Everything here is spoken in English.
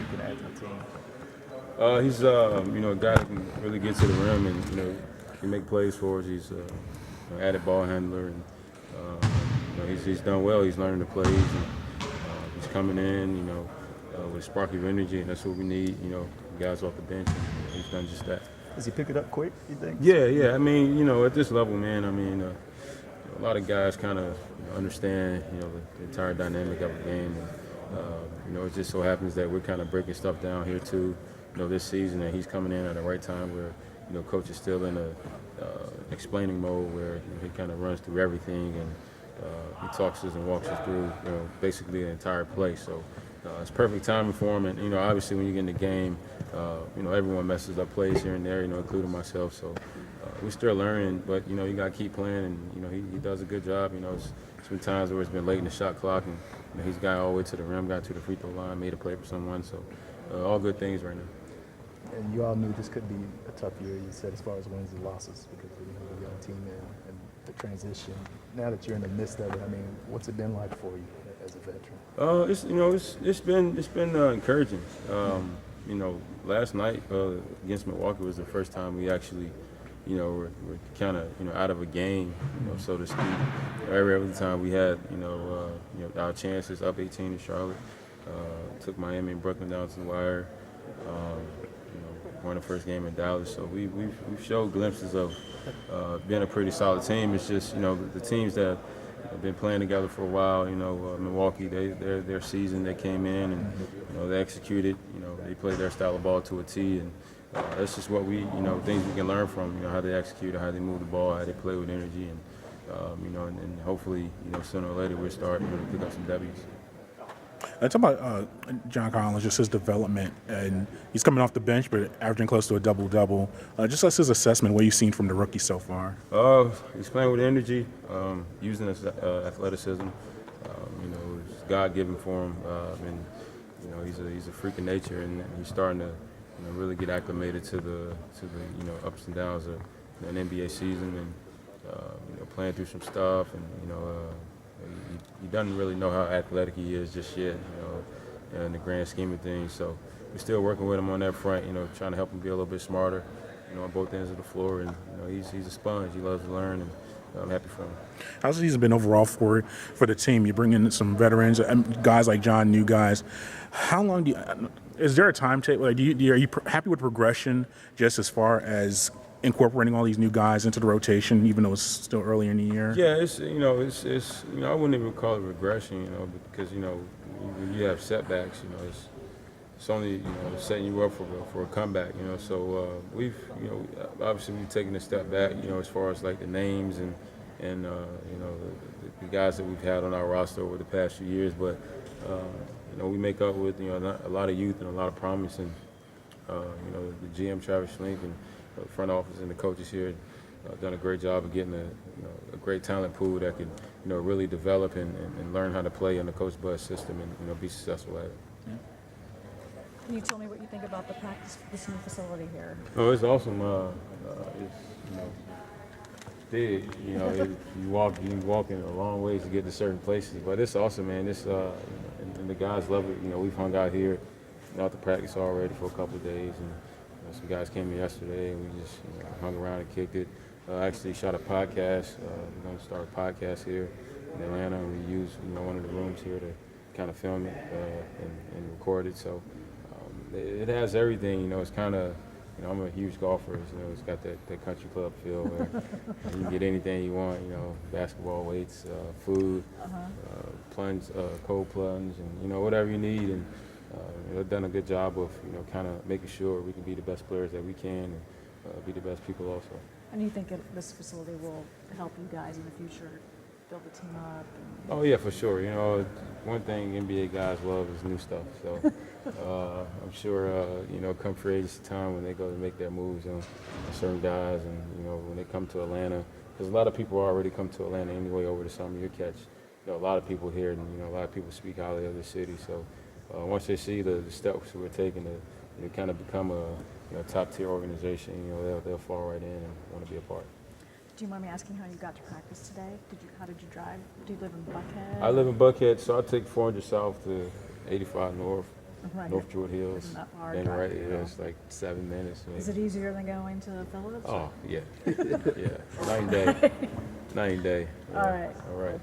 can add to the team? He's a guy that can really get to the rim and can make plays for us. He's an added ball handler and he's done well. He's learning the plays and he's coming in with a spark of energy, and that's what we need. Guys off the bench. And he's done just that. Does he pick it up quick, you think? Yeah. I mean, at this level, man. I mean, a lot of guys kind of understand the entire dynamic of the game. And, it just so happens that we're kind of breaking stuff down here too. This season, and he's coming in at the right time where, coach is still in a explaining mode where he kind of runs through everything and he talks us and walks us through, basically the entire play. So it's perfect timing for him. And, obviously when you get in the game, everyone messes up plays here and there, including myself. So we're still learning, but, you got to keep playing, and, he does a good job. It's been times where it's been late in the shot clock, and he's got all the way to the rim, got to the free throw line, made a play for someone. So all good things right now. And you all knew this could be a tough year, you said, as far as wins and losses, because of the young team and the transition. Now that you're in the midst of it, I mean, what's it been like for you as a veteran? It's been encouraging. Last night against Milwaukee was the first time we actually, we're kind of out of a game, so to speak. Every other time we had, our chances up 18 in Charlotte. Took Miami and Brooklyn down to the wire. Won the first game in Dallas, so we've showed glimpses of being a pretty solid team. It's just the teams that have been playing together for a while. Milwaukee, their season, they came in and they executed. They played their style of ball to a T, and that's just what we things we can learn from. How they execute, how they move the ball, how they play with energy, and hopefully sooner or later we'll start to pick up some W's. Talk about John Collins, just his development, and he's coming off the bench, but averaging close to a double-double. Just as his assessment, what you've seen from the rookie so far. He's playing with energy, using his athleticism. It's God-given for him, and he's a freak of nature, and he's starting to really get acclimated to the ups and downs of an NBA season, and playing through some stuff, and he doesn't really know how athletic he is just yet, in the grand scheme of things. So we're still working with him on that front, trying to help him be a little bit smarter, on both ends of the floor. And he's a sponge. He loves to learn, and I'm happy for him. How's the season been overall for the team? You bring in some veterans, guys like John, new guys. How long is there a timetable? Are you happy with progression just as far as incorporating all these new guys into the rotation, even though it's still early in the year? Yeah, it's I wouldn't even call it regression, because when you have setbacks, it's only setting you up for a comeback, So we've obviously we've taken a step back, as far as like the names and the guys that we've had on our roster over the past few years, but we make up with a lot of youth and a lot of promise, and the GM Travis Schlink and the front office and the coaches here done a great job of getting a great talent pool that can really develop and learn how to play in the Coach Bud system and be successful at it. Yeah. Can you tell me what you think about this new facility here? Oh, it's awesome. It's big. You walk in a long ways to get to certain places, but it's awesome, man. It's and the guys love it. We've hung out here out to practice already for a couple of days, and some guys came in yesterday, and we just hung around and kicked it. Actually shot a podcast. We're going to start a podcast here in Atlanta, and we use one of the rooms here to kind of film it and record it. So it has everything. It's kind of, I'm a huge golfer. It's got that country club feel where you can get anything you want. Basketball, weights, food, plunge, cold plunge, and whatever you need. And they've done a good job of kind of making sure we can be the best players that we can and be the best people also. And you think this facility will help you guys in the future build the team up? Oh yeah, for sure. One thing NBA guys love is new stuff. So I'm sure come free agency time when they go to make their moves on certain guys, and when they come to Atlanta, because a lot of people already come to Atlanta anyway over the summer. You catch a lot of people here, and a lot of people speak highly of the city. So once they see the steps we're taking to kind of become a top-tier organization, they'll fall right in and want to be a part. Do you mind me asking how you got to practice today? How did you drive? Do you live in Buckhead? I live in Buckhead, so I take 400 South to 85 North. Right. North Druid Hills. Isn't that far Then drive right, to yeah, go? it's like 7 minutes. Maybe. Is it easier than going to Phillips? Oh yeah, yeah, night and day, night and day. All Yeah. right. All right.